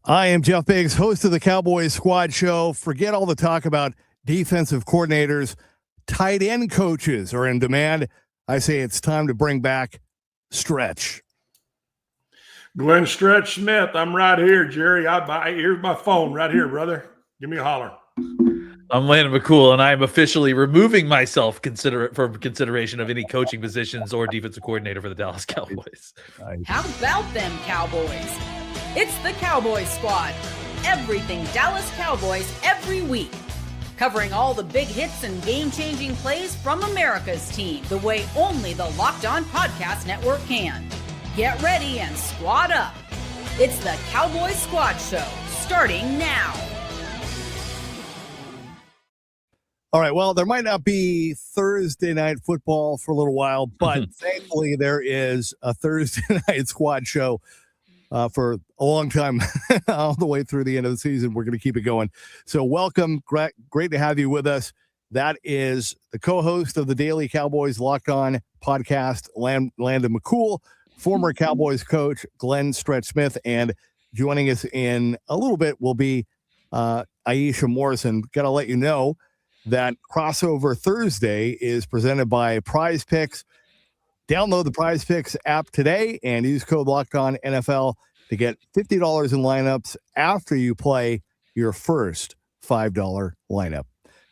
I am Jeff Biggs, host of the Cowboys Squad Show. Forget all the talk about defensive coordinators. Tight end coaches are in demand. I say it's time to bring back Stretch. Glenn Stretch Smith, I'm right here, Jerry. Here's my phone right here, brother. Give me a holler. I'm Landon McCool, and I'm officially removing myself from consideration of any coaching positions or defensive coordinator for the Dallas Cowboys. How about them Cowboys? It's the Cowboys Squad. Everything Dallas Cowboys every week. Covering all the big hits and game-changing plays from America's team the way only the Locked On Podcast Network can. Get ready and squad up. It's the Cowboys Squad Show, starting now. All right, well, there might not be Thursday night football for a little while, but thankfully there is a Thursday night squad show for a long time, all the way through the end of the season. We're going to keep it going. So welcome. Great to have you with us. That is the co-host of the Daily Cowboys Locked On podcast, Landon McCool, former Cowboys coach, Glenn Stretch Smith, and joining us in a little bit will be Iisha Morrison. Got to let you know that Crossover Thursday is presented by Prize Picks. Download the Prize Picks app today and use code LOCKEDON NFL to get $50 in lineups after you play your first $5 lineup.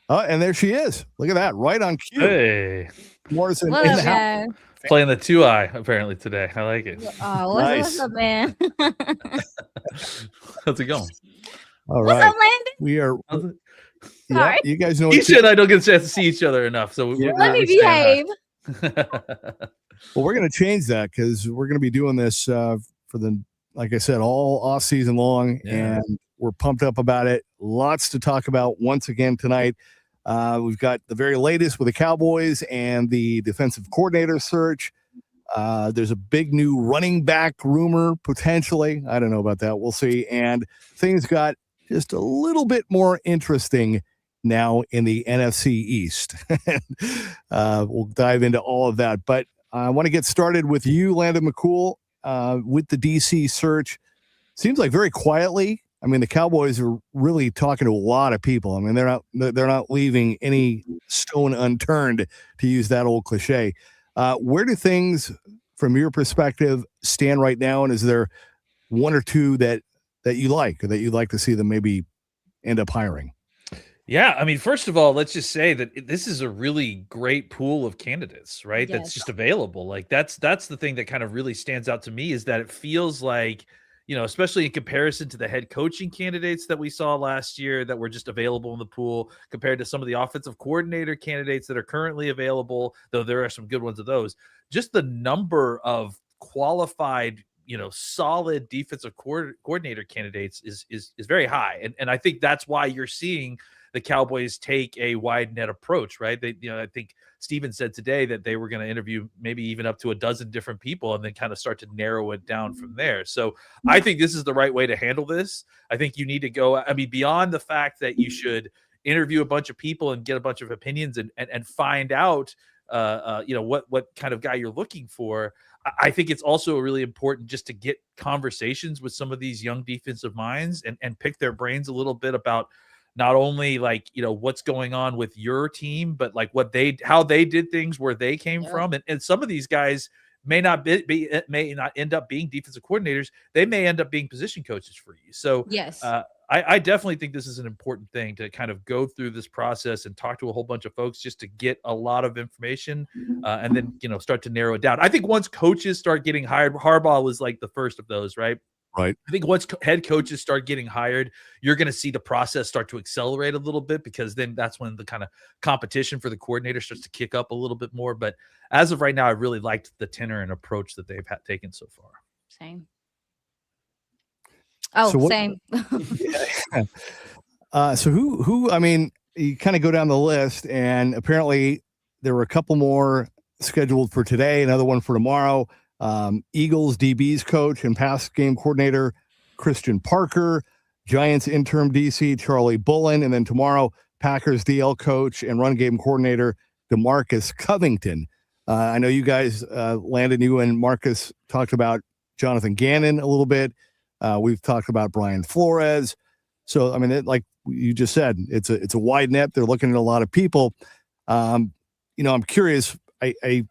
And there she is. Look at that. Right on cue. Hey. Morrison in the house. Playing the 2-eye apparently today. I like it. Oh, what's up, man? How's it going? All What's right. up, Landon? We are. Yeah, Sorry. you guys know. Iisha and I don't get a chance to see each other enough, so Let me behave. Well, we're going to change that because we're going to be doing this for like I said, all off season long, and we're pumped up about it. Lots to talk about once again tonight. We've got the very latest with the Cowboys and the defensive coordinator search. There's a big new running back rumor, potentially. I don't know about that. We'll see. And things got just a little bit more interesting now in the NFC East. We'll dive into all of that. But I want to get started with you, Landon McCool, with the DC search. Seems like very quietly. I mean, the Cowboys are really talking to a lot of people. I mean, they're not leaving any stone unturned, to use that old cliche. Where do things, from your perspective, stand right now? And is there one or two that you like, or that you'd like to see them maybe end up hiring? Yeah, I mean, first of all, let's just say that this is a really great pool of candidates, right? Yes. That's just available. Like that's the thing that kind of really stands out to me, is that it feels like, you know, especially in comparison to the head coaching candidates that we saw last year that were just available in the pool, compared to some of the offensive coordinator candidates that are currently available, though there are some good ones of those. Just the number of qualified, you know, solid defensive coordinator candidates is very high. And I think that's why you're seeing the Cowboys take a wide net approach, right? They, you know, I think Steven said today that they were going to interview maybe even up to a dozen different people and then kind of start to narrow it down from there. So I think this is the right way to handle this. I think you need to go, I mean, beyond the fact that you should interview a bunch of people and get a bunch of opinions and find out, you know, what kind of guy you're looking for. I think it's also really important just to get conversations with some of these young defensive minds and pick their brains a little bit about not only, like, you know, what's going on with your team, but like how they did things, where they came from. And some of these guys may not end up being defensive coordinators. They may end up being position coaches for you. So Yes. I definitely think this is an important thing to kind of go through this process and talk to a whole bunch of folks just to get a lot of information and then, you know, start to narrow it down. I think once coaches start getting hired, Harbaugh was like the first of those, right? Right. I think once head coaches start getting hired, you're going to see the process start to accelerate a little bit, because then that's when the kind of competition for the coordinator starts to kick up a little bit more. But as of right now, I really liked the tenor and approach that they've taken so far. Same. Oh, So same. So who? I mean, you kind of go down the list, and apparently there were a couple more scheduled for today, another one for tomorrow. Eagles DBs coach and pass game coordinator Christian Parker, Giants interim DC Charlie Bullen, and then tomorrow Packers DL coach and run game coordinator DeMarcus Covington. I know you guys, Landon, you and Marcus talked about Jonathan Gannon a little bit. We've talked about Brian Flores. So, I mean, like you just said, it's a wide net. They're looking at a lot of people. I'm curious. I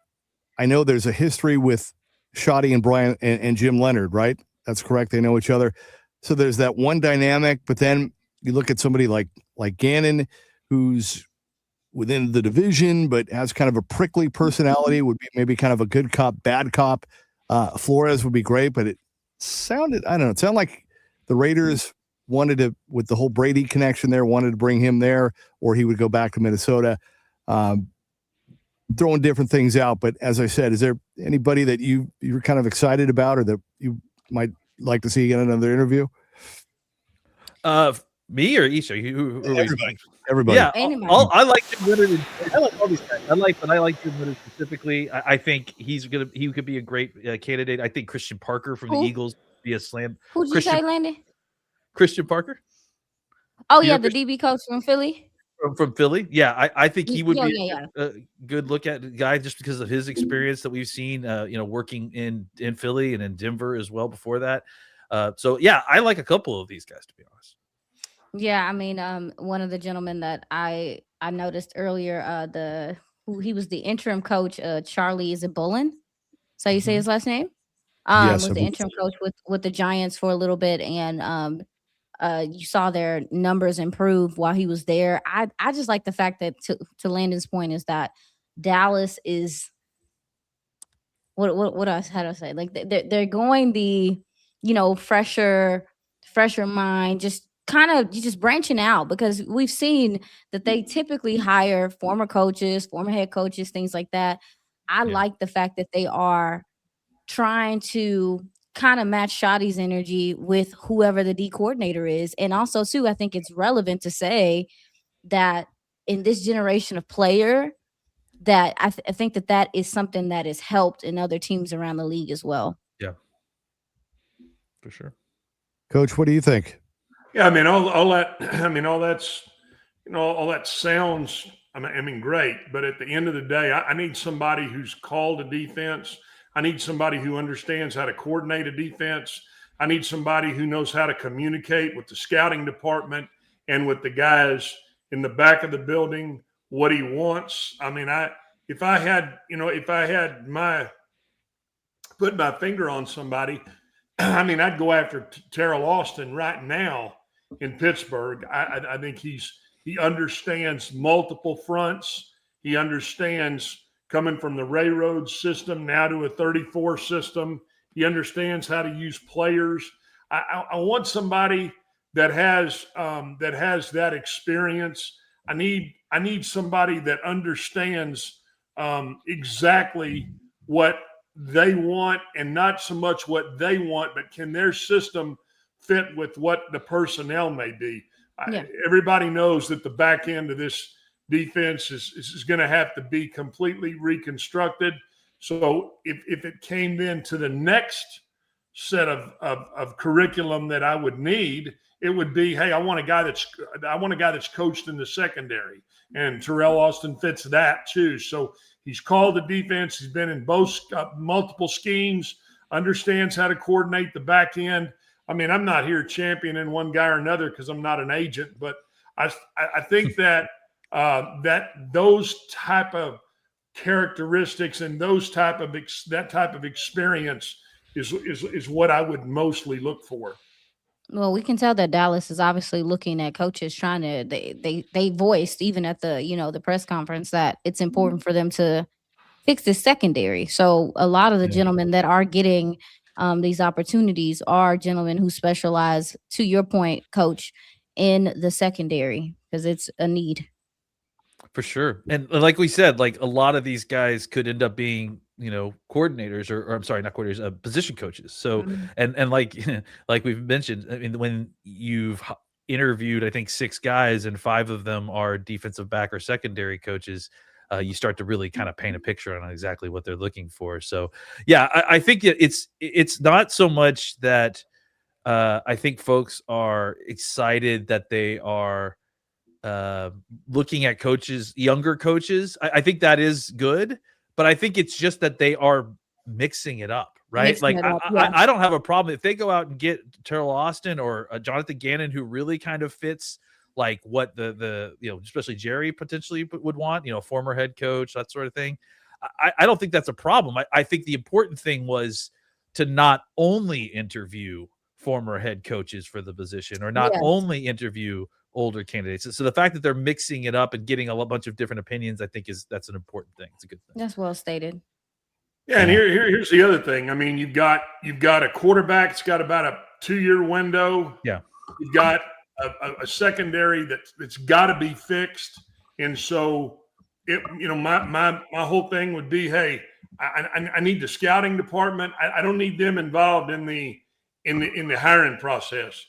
know there's a history with Shoddy and Brian and Jim Leonard, right? That's correct. They know each other. So there's that one dynamic, but then you look at somebody like Gannon, who's within the division, but has kind of a prickly personality, would be maybe kind of a good cop, bad cop. Flores would be great, but it sounded like the Raiders wanted to, with the whole Brady connection there, wanted to bring him there, or he would go back to Minnesota. Throwing different things out. But as I said, is there anybody that you're kind of excited about or that you might like to see in another interview? Me or Iisha? Everybody. Yeah, I like Jim Leonard. I like all these guys. I like Jim Leonard specifically. I think he could be a great candidate. I think Christian Parker from the Eagles would be a slam. Who'd you say, Landon? Christian Parker. Oh yeah, the DB coach from Philly. From Philly, yeah, I think he would be a good look at guy just because of his experience that we've seen, working in Philly and in Denver as well before that. So yeah, I like a couple of these guys, to be honest. Yeah, I mean, one of the gentlemen that I noticed earlier, he was the interim coach, Charlie, is it Bullen? So you say his last name? Yes, was the interim coach with the Giants for a little bit, and you saw their numbers improve while he was there. I just like the fact that, to Landon's point, is that Dallas is what else? How do I say? Like they're going the fresher mind, just kind of just branching out, because we've seen that they typically hire former coaches, former head coaches, things like that. I like the fact that they are trying to kind of match Shoddy's energy with whoever the D coordinator is. And also, too, I think it's relevant to say that in this generation of player, that I think that is something that has helped in other teams around the league as well. Yeah, for sure. Coach, what do you think? Yeah, I mean, all that sounds, great. But at the end of the day, I need somebody who's called a defense. I need somebody who understands how to coordinate a defense. I need somebody who knows how to communicate with the scouting department and with the guys in the back of the building what he wants. I mean, if I had put my finger on somebody, I'd go after Terrell Austin right now in Pittsburgh. I think he understands multiple fronts. He understands coming from the railroad system now to a 34 system. He understands how to use players. I want somebody that has that experience. I need somebody that understands exactly what they want, and not so much what they want, but can their system fit with what the personnel may be. Yeah. Everybody knows that the back end of this defense is going to have to be completely reconstructed. So if it came then to the next set of curriculum that I would need, it would be, hey, I want a guy that's coached in the secondary, and Terrell Austin fits that too. So he's called the defense. He's been in both multiple schemes, understands how to coordinate the back end. I'm not here championing one guy or another because I'm not an agent, but I think that that those type of characteristics and that type of experience is what I would mostly look for. Well, we can tell that Dallas is obviously looking at coaches trying to, they voiced even at the, the press conference that it's important for them to fix the secondary. So a lot of the gentlemen that are getting these opportunities are gentlemen who specialize, to your point, Coach, in the secondary, because it's a need. For sure. And like we said, like a lot of these guys could end up being, coordinators or I'm sorry, not coordinators, position coaches. So, and like we've mentioned, when you've interviewed, I think 6 guys and 5 of them are defensive back or secondary coaches, you start to really kind of paint a picture on exactly what they're looking for. So yeah, I think it's not so much that I think folks are excited that they are looking at coaches, younger coaches. I think that is good, but I think it's just that they are mixing it up, right? Mixing Like it up, yeah. I don't have a problem if they go out and get Terrell Austin or Jonathan Gannon, who really kind of fits like what the especially Jerry potentially would want, former head coach, that sort of thing. I don't think that's a problem. I think the important thing was to not only interview former head coaches for the position, or not Yes. only interview older candidates. So the fact that they're mixing it up and getting a bunch of different opinions, I think that's an important thing. It's a good thing. That's well stated. Yeah, and here's the other thing. I mean, you've got a quarterback that's got about a 2-year window. Yeah. You've got a secondary that's got to be fixed, and so my whole thing would be, hey, I need the scouting department. I don't need them involved in the hiring process.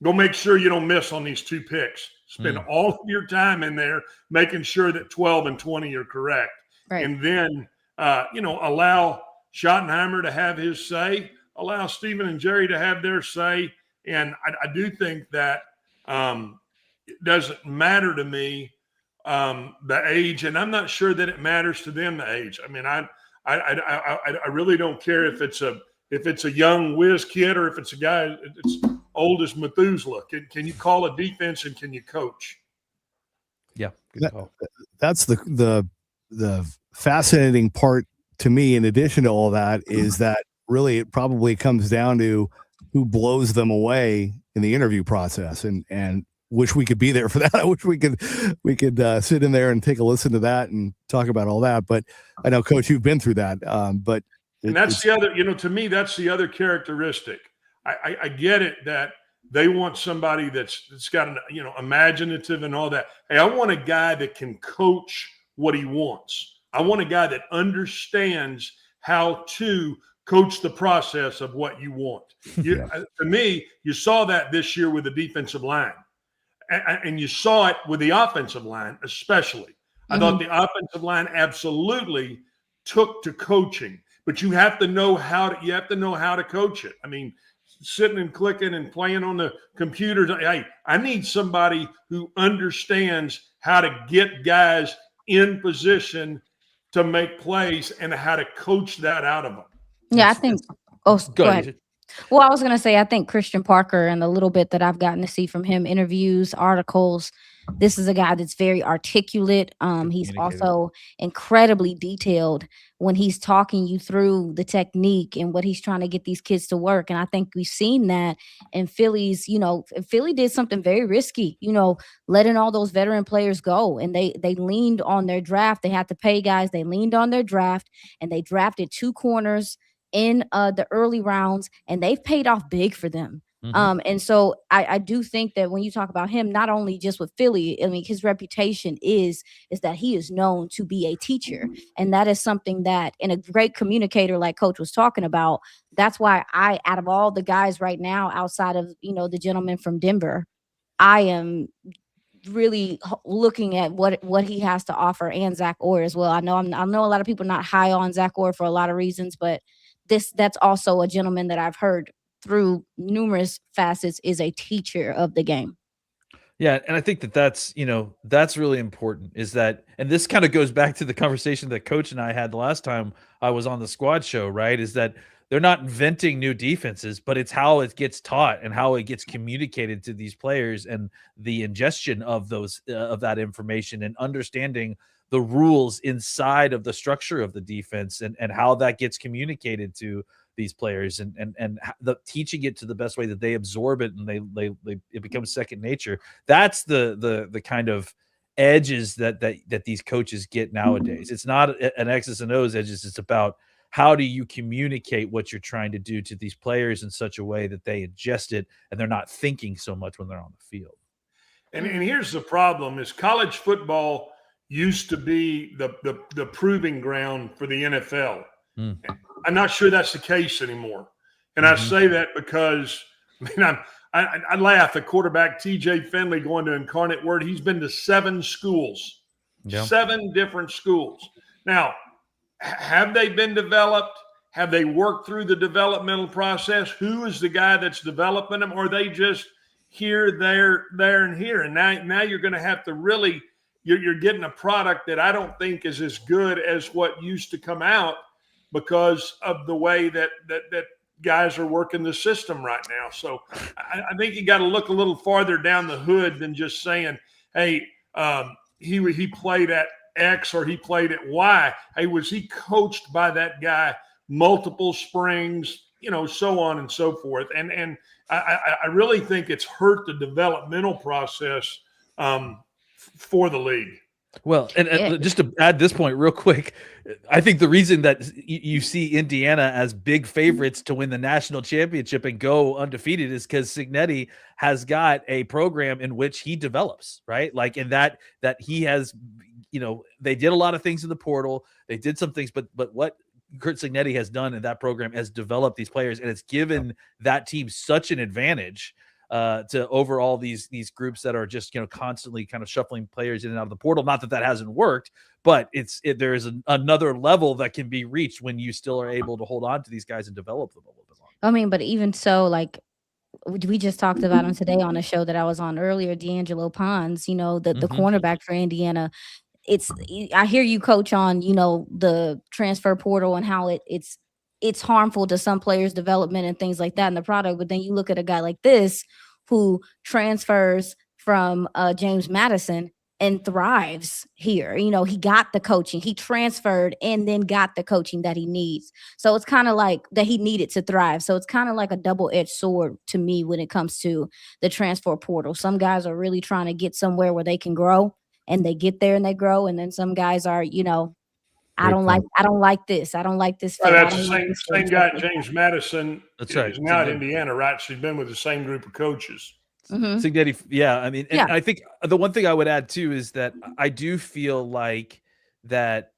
Go make sure you don't miss on these 2 picks. Spend all of your time in there making sure that 12 and 20 are correct, Right. and then allow Schottenheimer to have his say, allow Stephen and Jerry to have their say, and I do think that it doesn't matter to me the age, and I'm not sure that it matters to them the age. I mean, I really don't care if it's a young whiz kid or if it's a guy that's old as Methuselah. Can you call a defense and can you coach? Yeah, good call. That's the fascinating part to me. In addition to all that, is that really it probably comes down to who blows them away in the interview process, and wish we could be there for that. I wish we could sit in there and take a listen to that and talk about all that. But I know, Coach, you've been through that. But that's the other, to me, that's the other characteristic. I get it that they want somebody that's got an, imaginative and all that. Hey, I want a guy that can coach what he wants. I want a guy that understands how to coach the process of what you want. To me, you saw that this year with the defensive line. And you saw it with the offensive line, especially. I thought the offensive line absolutely took to coaching, but you have to know how to coach it. I mean, sitting and clicking and playing on the computers. Hey, I need somebody who understands how to get guys in position to make plays and how to coach that out of them. Yeah, I think. Oh, go ahead. Well, I was going to say, I think Christian Parker, and the little bit that I've gotten to see from him, interviews, articles, this is a guy that's very articulate. He's also incredibly detailed when he's talking you through the technique and what he's trying to get these kids to work. And I think we've seen that in Philly's, Philly did something very risky, letting all those veteran players go. And they leaned on their draft. They had to pay guys. They leaned on their draft, and they drafted 2 corners in the early rounds, and they've paid off big for them. And so I do think that when you talk about him, not only just with Philly, I mean, his reputation is that he is known to be a teacher. And that is something that, in a great communicator like Coach was talking about, that's why out of all the guys right now, outside of, the gentleman from Denver, I am really looking at what he has to offer, and Zach Orr as well. I know a lot of people are not high on Zach Orr for a lot of reasons, but that's also a gentleman that I've heard through numerous facets is a teacher of the game. Yeah, and I think that's really important, is that, and this kind of goes back to the conversation that Coach and I had the last time I was on the squad show, right? Is that they're not inventing new defenses, but it's how it gets taught and how it gets communicated to these players, and the ingestion of that information, and understanding the rules inside of the structure of the defense, and how that gets communicated to these players, and the teaching it to the best way that they absorb it, and it becomes second nature. That's the kind of edges that these coaches get nowadays. It's not an X's and O's edges. It's about how do you communicate what you're trying to do to these players in such a way that they ingest it and they're not thinking so much when they're on the field. And here's the problem: is college football used to be the proving ground for the NFL. I'm not sure that's the case anymore. And I say that because, I laugh at quarterback TJ Finley going to Incarnate Word. He's been to 7 schools, 7 different schools. Now, have they been developed? Have they worked through the developmental process? Who is the guy that's developing them? Or are they just here, there, and here? And now you're going to have to really – you're getting a product that I don't think is as good as what used to come out. because of the way that guys are working the system right now. So I think you got to look a little farther down the hood than just saying, hey, he played at X or he played at Y. Hey, was he coached by that guy multiple springs, so on and so forth. And I really think it's hurt the developmental process for the league. Well, and just to add this point real quick, I think the reason that you see Indiana as big favorites to win the national championship and go undefeated is because Cignetti has got a program in which he develops, right? Like in that he has, they did a lot of things in the portal. They did some things, but what Curt Cignetti has done in that program has developed these players, and it's given that team such an advantage to overall these groups that are just constantly kind of shuffling players in and out of the portal. Not that hasn't worked, but there is another level that can be reached when you still are able to hold on to these guys and develop them a little bit longer. I mean, but even so, like we just talked about him today on a show that I was on earlier, D'Angelo Pons, the cornerback for Indiana. I hear you, coach, on the transfer portal and how it's harmful to some players' development and things like that in the product. But then you look at a guy like this who transfers from James Madison and thrives here. He got the coaching, he transferred and then got the coaching that he needs. So it's kind of like that he needed to thrive. So it's kind of like a double-edged sword to me when it comes to the transfer portal. Some guys are really trying to get somewhere where they can grow, and they get there and they grow. And then some guys are, I don't like this. I don't like this. Right, that's the same guy, James Madison. That's right. He's now at Indiana, right? So he's been with the same group of coaches. Cignetti, yeah. I mean, and I think the one thing I would add too is that I do feel like that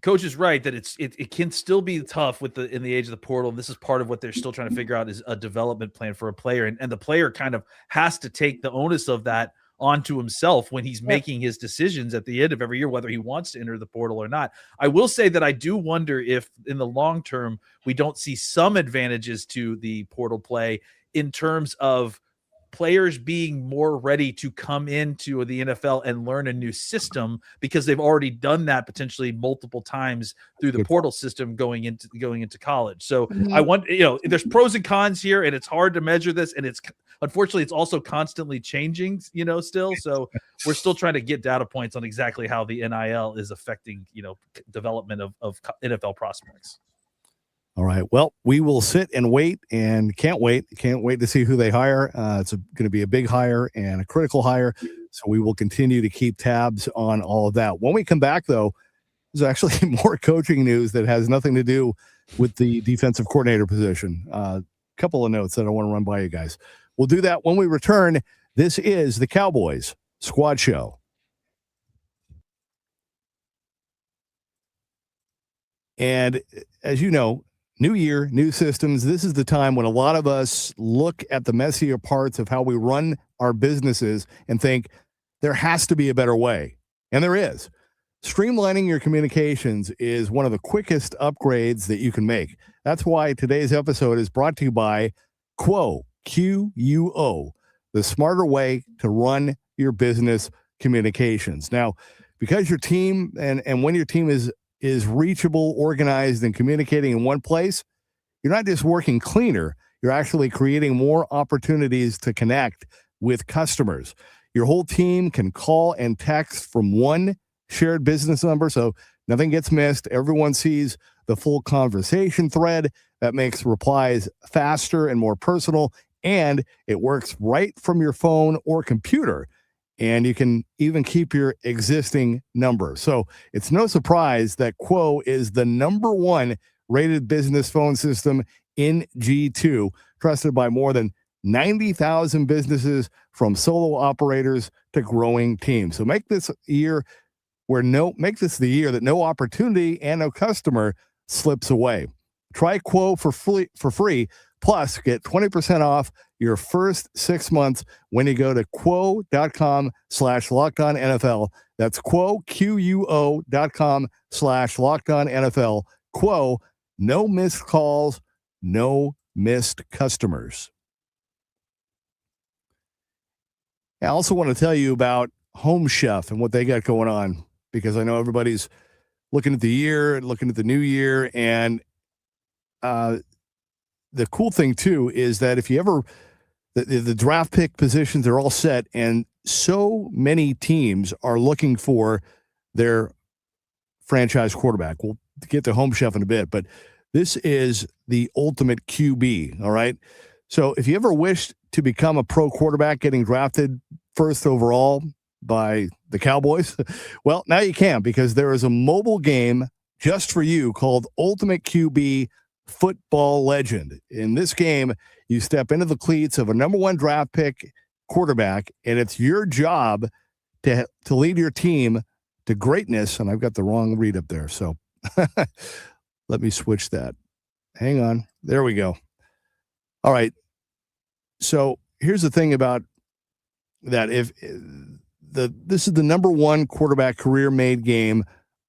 coach is right that it can still be tough in the age of the portal. And this is part of what they're still trying to figure out is a development plan for a player, and the player kind of has to take the onus of that onto himself when he's making his decisions at the end of every year, whether he wants to enter the portal or not. I will say that I do wonder if in the long term, we don't see some advantages to the portal play in terms of players being more ready to come into the NFL and learn a new system because they've already done that potentially multiple times through the portal system going into college. So I want, there's pros and cons here, and it's hard to measure this, and unfortunately it's also constantly changing, still. So we're still trying to get data points on exactly how the NIL is affecting, development of NFL prospects. All right. Well, we will sit and wait, and can't wait to see who they hire. It's going to be a big hire and a critical hire. So we will continue to keep tabs on all of that. When we come back, though, there's actually more coaching news that has nothing to do with the defensive coordinator position. A couple of notes that I want to run by you guys. We'll do that when we return. This is the Cowboys Squad Show. And as you know, new year, new systems. This is the time when a lot of us look at the messier parts of how we run our businesses and think there has to be a better way. And there is. Streamlining your communications is one of the quickest upgrades that you can make. That's why today's episode is brought to you by Quo, Q-U-O, the smarter way to run your business communications. Now, because your team and when your team is reachable, organized, and communicating in one place, you're not just working cleaner, you're actually creating more opportunities to connect with customers. Your whole team can call and text from one shared business number, so nothing gets missed. Everyone sees the full conversation thread. That makes replies faster and more personal, and it works right from your phone or computer. And you can even keep your existing number. So it's no surprise that Quo is the #1 rated business phone system in G2, trusted by more than 90,000 businesses, from solo operators to growing teams. So make this the year that no opportunity and no customer slips away. Try Quo for free. Plus, get 20% off your first 6 months when you go to quo.com/LockedOnNFL. That's Quo, QUO.com/LockedOnNFL. Quo, no missed calls, no missed customers. I also want to tell you about Home Chef and what they got going on, because I know everybody's looking at the year, looking at the new year. And the cool thing, too, is that if you ever the draft pick positions are all set, and so many teams are looking for their franchise quarterback. We'll get to Home Chef in a bit, but this is the ultimate QB, all right? So if you ever wished to become a pro quarterback getting drafted first overall by the Cowboys, well, now you can, because there is a mobile game just for you called Ultimate QB Football Legend. In this game, you step into the cleats of a number one draft pick quarterback, and it's your job to lead your team to greatness. And I've got the wrong read up there, so let me switch that. Hang on. There we go. All right. So here's the thing about that. If this is the number one quarterback career made game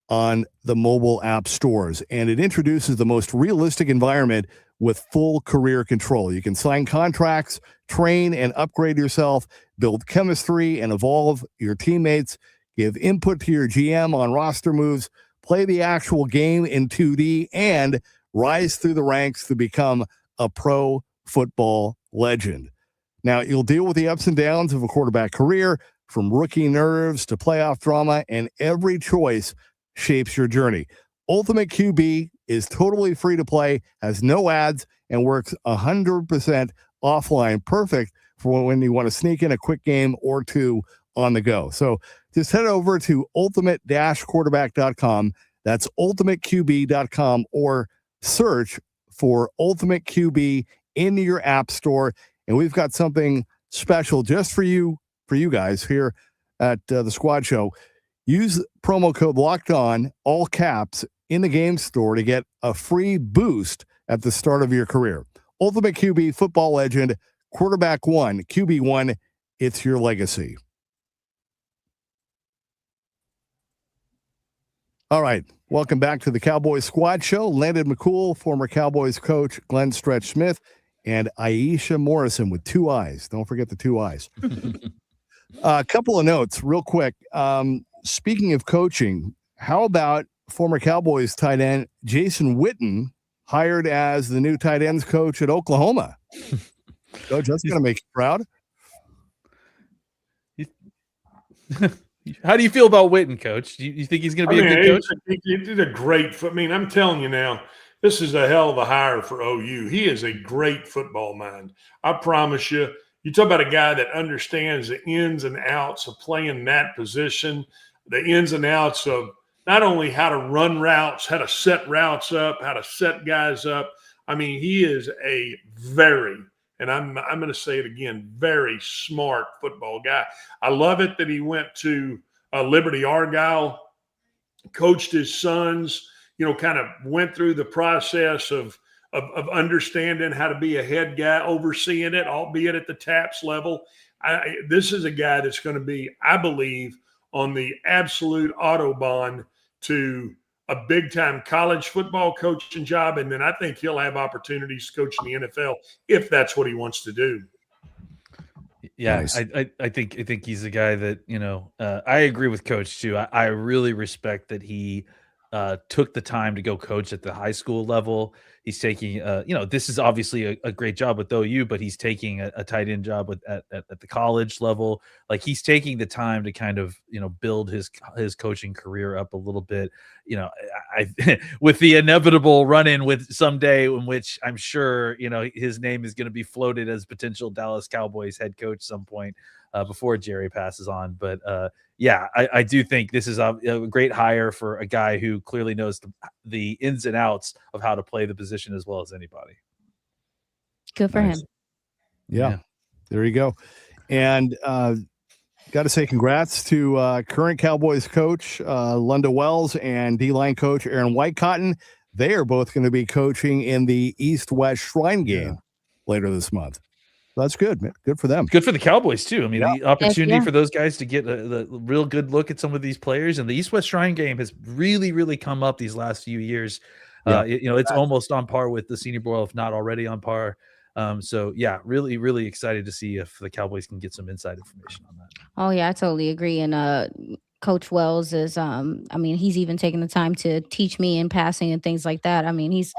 on the mobile app stores, and it introduces the most realistic environment with full career control. You can sign contracts, train and upgrade yourself, build chemistry and evolve your teammates, give input to your GM on roster moves, play the actual game in 2D, and rise through the ranks to become a pro football legend. Now, you'll deal with the ups and downs of a quarterback career, from rookie nerves to playoff drama, and every choice shapes your journey. Ultimate QB is totally free to play, has no ads, and works 100% offline. Perfect for when you want to sneak in a quick game or two on the go. So just head over to ultimate-quarterback.com. That's ultimateqb.com, or search for Ultimate QB in your app store. And we've got something special just for you guys here at the Squad Show. Use promo code Locked On, all caps, in the game store to get a free boost at the start of your career. Ultimate QB Football Legend, Quarterback 1, QB 1, it's your legacy. All right, welcome back to the Cowboys Squad Show. Landon McCool, former Cowboys coach Glenn Stretch Smith, and Iisha Morrison with 2 eyes. Don't forget the 2 eyes. A couple of notes real quick. Speaking of coaching, how about former Cowboys tight end Jason Witten hired as the new tight ends coach at Oklahoma? Coach, that's going to make you proud. How do you feel about Witten, Coach? Do you think he's going to be a good coach? He did a great – I mean, I'm telling you now, this is a hell of a hire for OU. He is a great football mind. I promise you. You talk about a guy that understands the ins and outs of playing that position, the ins and outs of not only how to run routes, how to set routes up, how to set guys up. I mean, he is a very, and I'm going to say it again, very smart football guy. I love it that he went to Liberty Argyle, coached his sons, kind of went through the process of understanding how to be a head guy, overseeing it, albeit at the TAPS level. This is a guy that's going to be, I believe, on the absolute Autobahn to a big-time college football coaching job, and then I think he'll have opportunities to coach in the NFL if that's what he wants to do. Yeah, Nice. I think he's a guy that, I agree with Coach too. I really respect that he took the time to go coach at the high school level. He's taking, this is obviously a great job with OU, but he's taking a tight end job at the college level. Like, he's taking the time to kind of, build his coaching career up a little bit. I with the inevitable run-in with someday in which I'm sure, his name is going to be floated as potential Dallas Cowboys head coach some point before Jerry passes on. But yeah, I do think this is a great hire for a guy who clearly knows the ins and outs of how to play the position as well as anybody. Good for him. Yeah, there you go. And got to say congrats to current Cowboys coach Lunda Wells and D-line coach Aaron Whitecotton. They are both going to be coaching in the East-West Shrine game later this month. That's good, man. Good for them. Good for the Cowboys too. I mean, the opportunity for those guys to get the real good look at some of these players, and the East-West Shrine game has really, really come up these last few years. It's almost on par with the Senior Bowl, if not already on par. So yeah, really, really excited to see if the Cowboys can get some inside information on that. Oh yeah, I totally agree. And Coach Wells is, I mean, he's even taken the time to teach me in passing and things like that. I mean, he's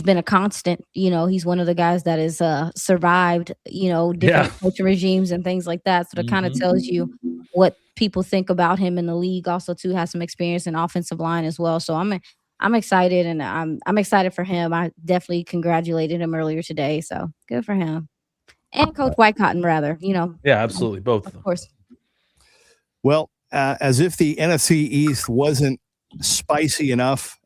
been a constant. He's one of the guys that has survived, different coaching regimes and things like that. So that kind of tells you what people think about him in the league. Also, too, has some experience in offensive line as well. So I'm excited, and I'm excited for him. I definitely congratulated him earlier today. So good for him. And Coach Whitecotton, rather, Yeah, absolutely. Both. Of course. Well, as if the NFC East wasn't spicy enough,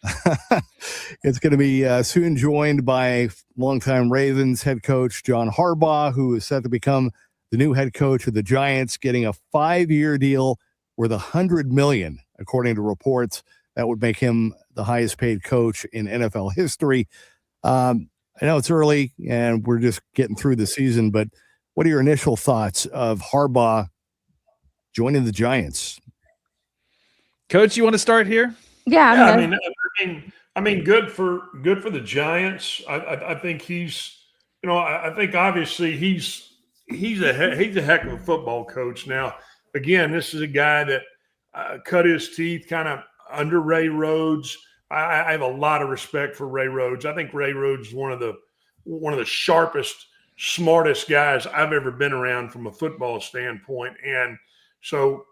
it's going to be soon joined by longtime Ravens head coach John Harbaugh, who is set to become the new head coach of the Giants, getting a 5-year deal worth $100 million, according to reports. That would make him the highest paid coach in NFL history. I know it's early and we're just getting through the season, but what are your initial thoughts of Harbaugh joining the Giants? Coach, you want to start here? Yeah, I mean, good for the Giants. I think he's, I think obviously he's a heck of a football coach. Now, again, this is a guy that cut his teeth kind of under Ray Rhodes. I have a lot of respect for Ray Rhodes. I think Ray Rhodes is one of the sharpest, smartest guys I've ever been around from a football standpoint. And so,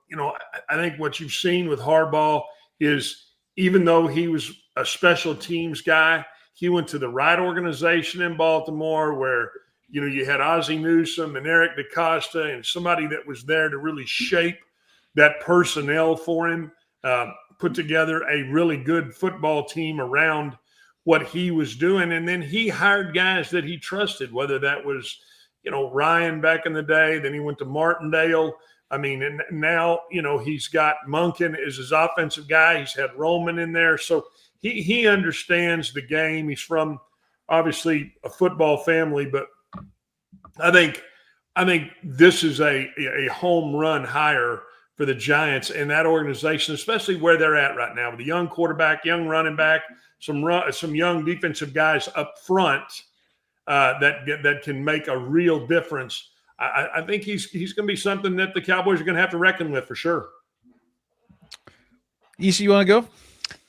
I think what you've seen with Harbaugh is, even though he was a special teams guy, he went to the right organization in Baltimore where, you had Ozzie Newsome and Eric DaCosta and somebody that was there to really shape that personnel for him, put together a really good football team around what he was doing. And then he hired guys that he trusted, whether that was, Ryan back in the day, then he went to Martindale. I mean, and now, he's got Monken as his offensive guy. He's had Roman in there. So he understands the game. He's from, obviously, a football family, but I think this is a home run hire for the Giants and that organization, especially where they're at right now with a young quarterback, young running back, some young defensive guys up front that can make a real difference. I think he's going to be something that the Cowboys are going to have to reckon with for sure. Iisha, you want to go?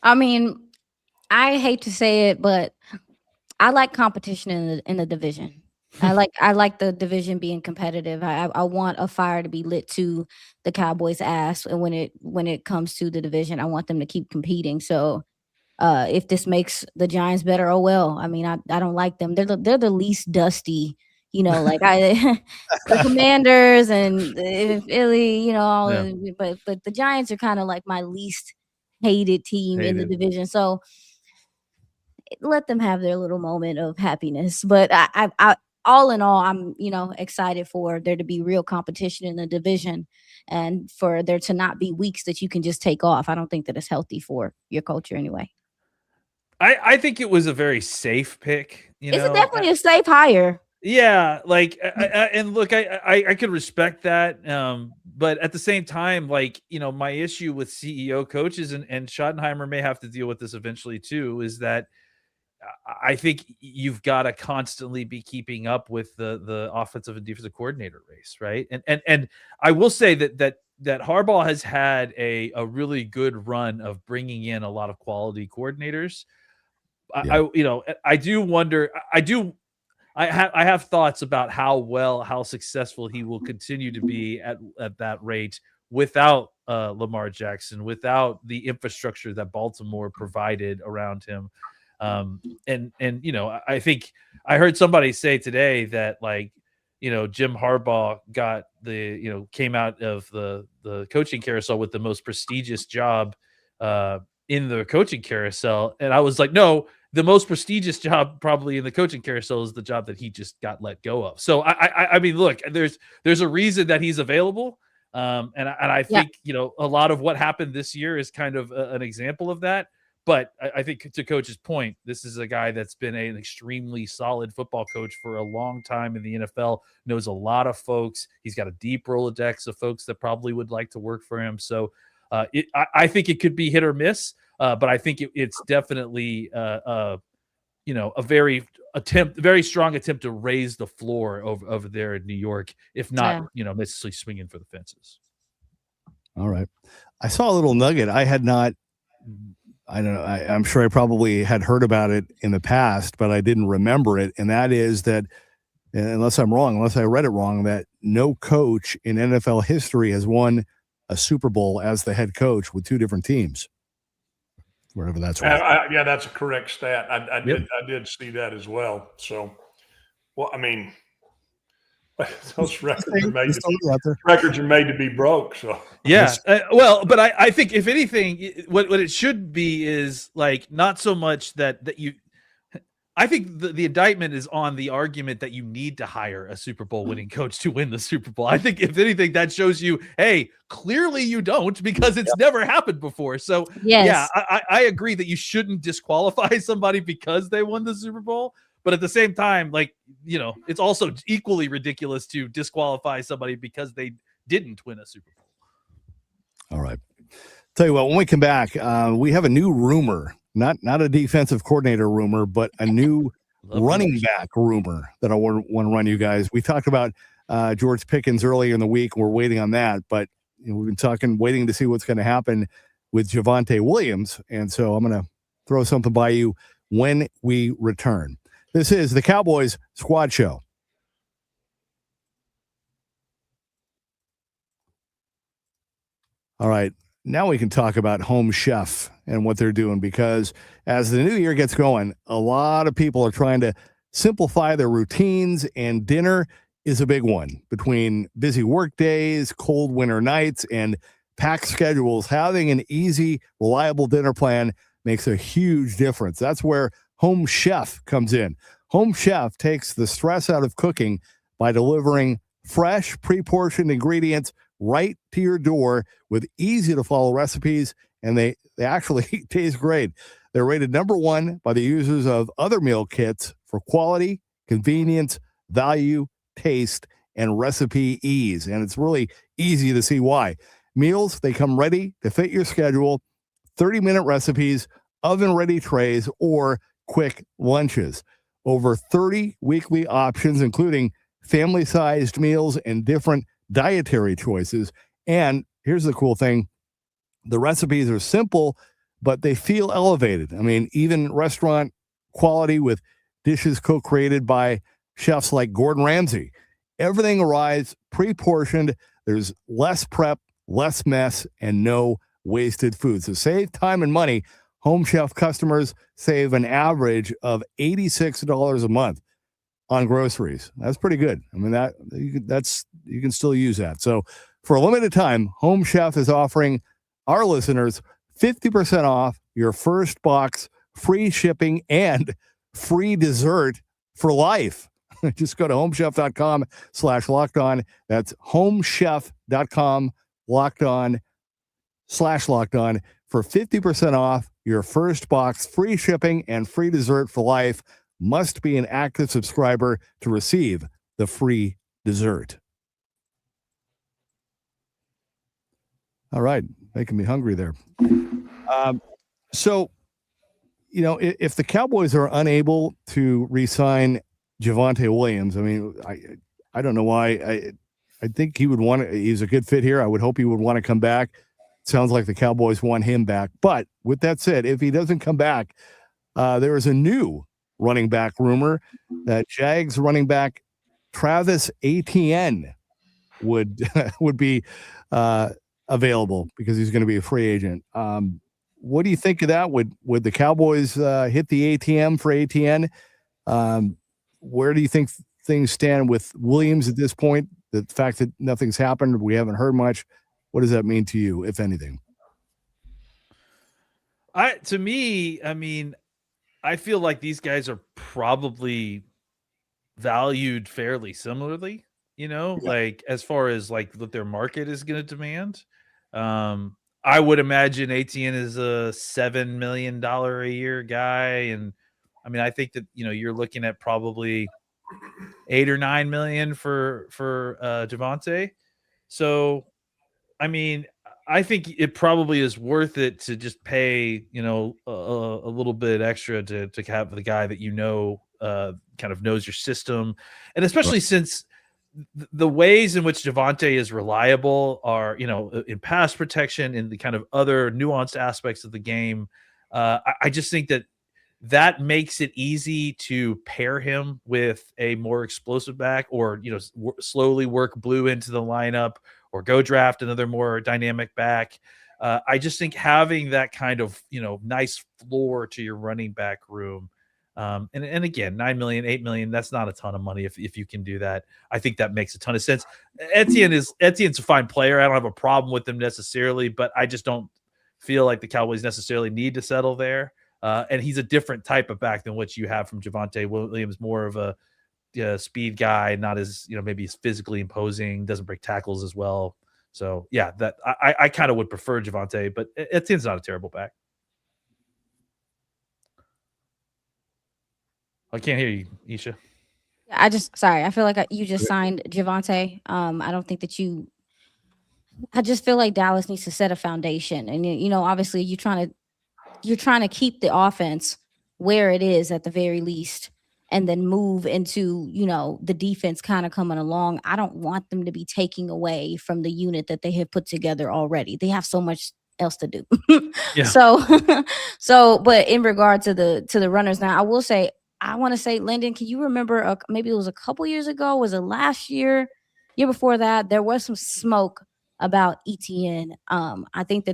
I mean, I hate to say it, but I like competition in the division. I like the division being competitive. I want a fire to be lit to the Cowboys' ass, and when it comes to the division, I want them to keep competing. So, if this makes the Giants better, oh well. I mean, I don't like them. They're the least dusty. The Commanders and Philly. But the Giants are kind of like my least hated team in the division. So let them have their little moment of happiness. But I all in all, I'm, excited for there to be real competition in the division and for there to not be weeks that you can just take off. I don't think that it's healthy for your culture anyway. I think it was a very safe pick. It's definitely a safe hire. Yeah, and look, I could respect that, but at the same time, my issue with CEO coaches, and Schottenheimer may have to deal with this eventually too, is that I think you've got to constantly be keeping up with the offensive and defensive coordinator race, right? And I will say that Harbaugh has had a really good run of bringing in a lot of quality coordinators. Yeah. I do wonder. I have thoughts about how successful he will continue to be at that rate without Lamar Jackson, without the infrastructure that Baltimore provided around him. I think I heard somebody say today that Jim Harbaugh got came out of the coaching carousel with the most prestigious job in the coaching carousel. And I was like, no, the most prestigious job probably in the coaching carousel is the job that he just got let go of. So I mean, look, there's a reason that he's available. And I think, a lot of what happened this year is kind of an example of that. But I think, to Coach's point, this is a guy that's been an extremely solid football coach for a long time in the NFL, knows a lot of folks. He's got a deep Rolodex of folks that probably would like to work for him. So I think it could be hit or miss, but I think it's definitely a very strong attempt to raise the floor over there in New York, if not, necessarily swinging for the fences. All right. I saw a little nugget. I had not, I don't know. I'm sure I probably had heard about it in the past, but I didn't remember it. And that is that, unless I'm wrong, unless I read it wrong, that no coach in NFL history has won a Super Bowl as the head coach with two different teams. Wherever that's right. Yeah, that's a correct stat. I Yep. did see that as well. So, well, I mean, those records are made to be broke. So yeah, well, but I think if anything, what it should be is like not so much that you. I think the indictment is on the argument that you need to hire a Super Bowl winning coach to win the Super Bowl. I think if anything, that shows you, hey, clearly you don't, because it's never happened before. So yeah, I agree that you shouldn't disqualify somebody because they won the Super Bowl. But at the same time, like, you know, it's also equally ridiculous to disqualify somebody because they didn't win a Super Bowl. All right. Tell you what, when we come back, we have a new rumor, not a defensive coordinator rumor, but a new running back rumor that I want to run you guys. We talked about George Pickens earlier in the week. We're waiting on that, but we've been waiting to see what's going to happen with Javonte Williams. And so I'm going to throw something by you when we return. This is the Cowboys Squad Show. All right. Now we can talk about Home Chef and what they're doing, because as the new year gets going, a lot of people are trying to simplify their routines, and dinner is a big one. Between busy work days, cold winter nights, and packed schedules, having an easy, reliable dinner plan makes a huge difference. That's where Home Chef comes in. Home Chef takes the stress out of cooking by delivering fresh, pre-portioned ingredients right to your door with easy-to-follow recipes, and they actually taste great. They're rated #1 by the users of other meal kits for quality, convenience, value, taste, and recipe ease. And it's really easy to see why. Meals, they come ready to fit your schedule, 30-minute recipes, oven-ready trays, or quick lunches. Over 30 weekly options, including family-sized meals and different dietary choices. And here's the cool thing. The recipes are simple, but they feel elevated. I mean, even restaurant quality with dishes co-created by chefs like Gordon Ramsay. Everything arrives pre-portioned. There's less prep, less mess, and no wasted food. So save time and money. Home Chef customers save an average of $86 a month on groceries. That's pretty good. I mean, you can still use that. So for a limited time, Home Chef is offering our listeners 50% off your first box, free shipping, and free dessert for life. Just go to homechef.com/lockedon. That's homechef.com/lockedon for 50% off your first box, free shipping, and free dessert for life. Must be an active subscriber to receive the free dessert. All right. Making me hungry there. So, you know, if the Cowboys are unable to re-sign Javonte Williams, I mean, I don't know why. I think he would want to, he's a good fit here. I would hope he would want to come back. Sounds like the Cowboys want him back. But with that said, if he doesn't come back, there is a new running back rumor that Jags running back Travis Etienne would be available because he's going to be a free agent. What do you think of that? Would the Cowboys hit the ATM for Etienne? Where do you think things stand with Williams at this point? The fact that nothing's happened, we haven't heard much. What does that mean to you, if anything? To me, I mean, I feel like these guys are probably valued fairly similarly, you know, like as far as like what their market is going to demand. I would imagine Etienne is a $7 million a year guy. And I mean, I think that, you know, you're looking at probably 8 or 9 million for Javonte. So, I mean, I think it probably is worth it to just pay, you know, a little bit extra to have the guy that, you know, kind of knows your system. And especially since the ways in which Javonte is reliable are, in pass protection and the kind of other nuanced aspects of the game. I just think that makes it easy to pair him with a more explosive back, or, slowly work Blue into the lineup, or go draft another more dynamic back. I just think having that kind of, nice floor to your running back room. And again, $9 million, $8 million, that's not a ton of money if you can do that. I think that makes a ton of sense. Etienne's a fine player. I don't have a problem with him necessarily, but I just don't feel like the Cowboys necessarily need to settle there. And he's a different type of back than what you have from Javonte Williams, more of a speed guy, not as, maybe as physically imposing, doesn't break tackles as well. So yeah, that I kind of would prefer Javonte, but Etienne's not a terrible back. I can't hear you, Iisha. I feel like you just signed Javonte. I don't think that I just feel like Dallas needs to set a foundation. And, obviously you're trying to keep the offense where it is at the very least, and then move into, the defense kind of coming along. I don't want them to be taking away from the unit that they have put together already. They have so much else to do. Yeah. So, but in regard to the runners now, I want to say, Landon, can you remember, maybe it was a couple years ago, was it last year before that, there was some smoke about Etienne. I think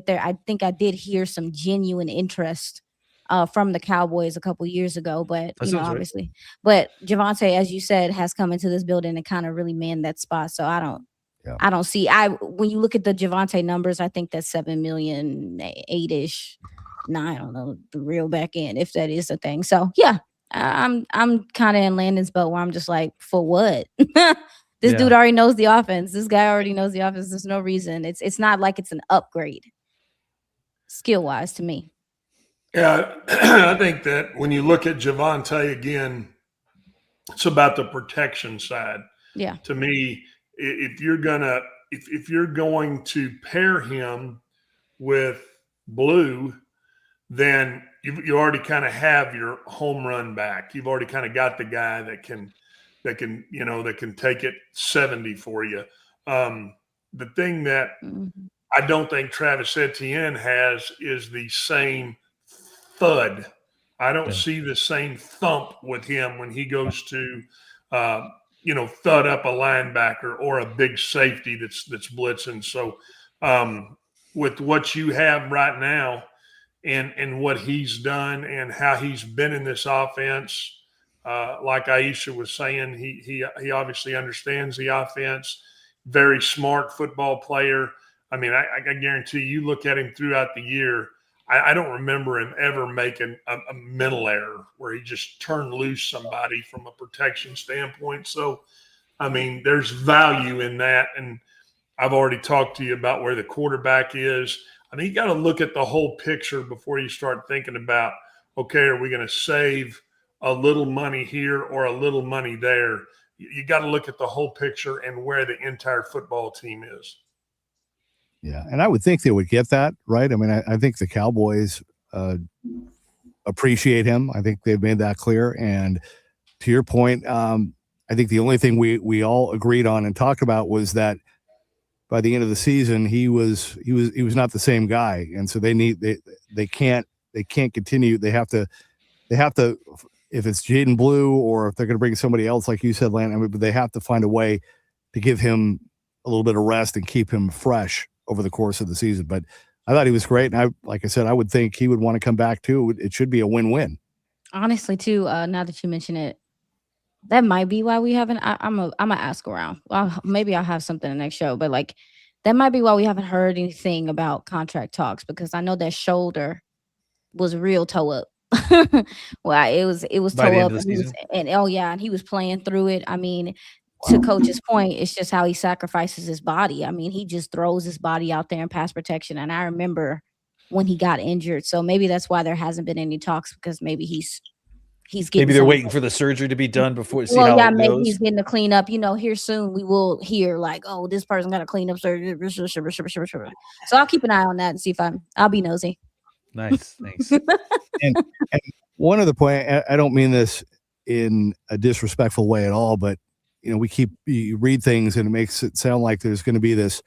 I did hear some genuine interest from the Cowboys a couple years ago, but obviously, right. But Javonte, as you said, has come into this building and kind of really manned that spot. So I don't see, when you look at the Javonte numbers, I think that's 7 million, 8-ish. No, I don't know the real back end, if that is a thing. So yeah. I'm kind of in Landon's boat where I'm just like, for what? This dude already knows the offense. This guy already knows the offense. There's no reason. It's not like it's an upgrade skill wise to me. Yeah, I think that when you look at Javonte again, it's about the protection side. Yeah. To me, if you're going to pair him with Blue, then you already kind of have your home run back. You've already kind of got the guy that can take it 70 for you. The thing that I don't think Travis Etienne has is the same thud. I don't see the same thump with him when he goes to, thud up a linebacker or a big safety that's blitzing. So with what you have right now, and what he's done and how he's been in this offense, like Iisha was saying, he obviously understands the offense. Very smart football player. I mean, I guarantee you look at him throughout the year, I don't remember him ever making a mental error where he just turned loose somebody from a protection standpoint. So, I mean, there's value in that. And I've already talked to you about where the quarterback is. I mean, you got to look at the whole picture before you start thinking about, okay, are we going to save a little money here or a little money there? You got to look at the whole picture and where the entire football team is. Yeah, and I would think they would get that, right? I mean, I think the Cowboys appreciate him. I think they've made that clear. And to your point, I think the only thing we all agreed on and talked about was that by the end of the season, he was not the same guy, and so they can't continue. They have to, if it's Jaden Blue or if they're going to bring somebody else, like you said, Landon, but they have to find a way to give him a little bit of rest and keep him fresh over the course of the season. But I thought he was great, and like I said, I would think he would want to come back too. It should be a win-win. Honestly, too. Now that you mention it, that might be why we haven't. I'm gonna ask around. Well, maybe I'll have something in the next show, but like that might be why we haven't heard anything about contract talks, because I know that shoulder was real toe up. Well, it was toe up, and he was playing through it. I mean, to Coach's point, it's just how he sacrifices his body. I mean, he just throws his body out there in pass protection. And I remember when he got injured, so maybe that's why there hasn't been any talks, because maybe he's getting. Maybe they're waiting for the surgery to be done before. Maybe he's getting the cleanup. Here soon we will hear like, oh, this person got a cleanup surgery. So I'll keep an eye on that and see if I'll be nosy. Nice, thanks. and one other point, I don't mean this in a disrespectful way at all, but you read things and it makes it sound like there's going to be this,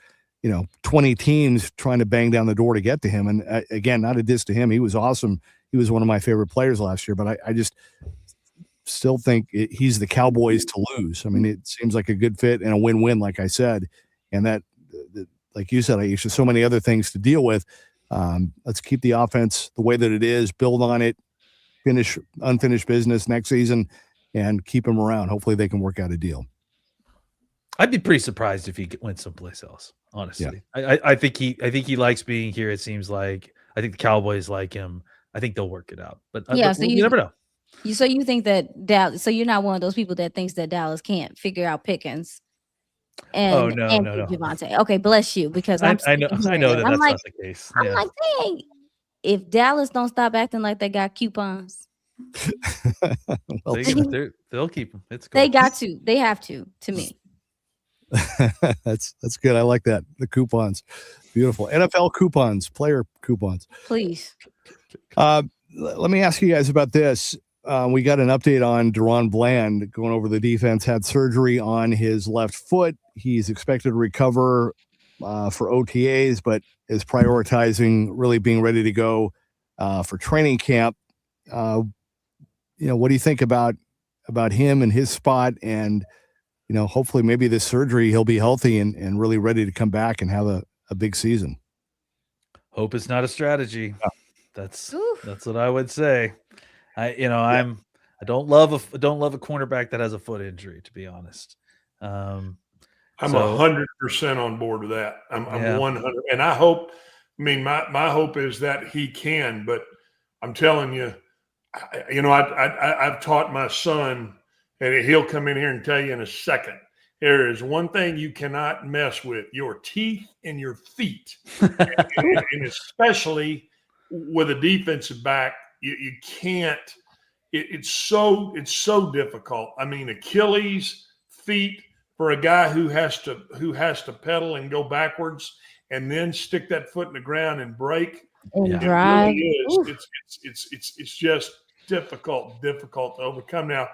20 teams trying to bang down the door to get to him. And again, not a diss to him. He was awesome. He was one of my favorite players last year, but I just still think he's the Cowboys to lose. I mean, it seems like a good fit and a win-win, like I said. And that, like you said, Iisha, so many other things to deal with. Let's keep the offense the way that it is, build on it, finish unfinished business next season, and keep him around. Hopefully they can work out a deal. I'd be pretty surprised if he went someplace else, honestly. Yeah. I think he likes being here, it seems like. I think the Cowboys like him. I think they'll work it out. But so you never know. So you think that Dallas, so you're not one of those people that thinks that Dallas can't figure out Pickens. And, no. Javonte. Okay, bless you, because I know that's not the case. I'm like, dang, if Dallas don't stop acting like they got coupons, they'll keep them. It's cool. They got to. They have to me. That's good. I like that. The coupons. Beautiful. NFL coupons, player coupons. Please. Let me ask you guys about this. We got an update on Deron Bland going over the defense, had surgery on his left foot. He's expected to recover for OTAs, but is prioritizing really being ready to go for training camp. What do you think about him and his spot? And, hopefully maybe this surgery, he'll be healthy and really ready to come back and have a big season. Hope it's not a strategy. Yeah. That's what I would say. I don't love a cornerback that has a foot injury, to be honest. I'm 100% on board with that. I'm 100, and I hope. I mean, my hope is that he can, but I'm telling you, I've taught my son, and he'll come in here and tell you in a second. There is one thing you cannot mess with: your teeth and your feet, and especially with a defensive back, you can't. It's so difficult. I mean, Achilles, feet for a guy who has to pedal and go backwards and then stick that foot in the ground and break. And drive. It really is. It's just difficult to overcome. Now,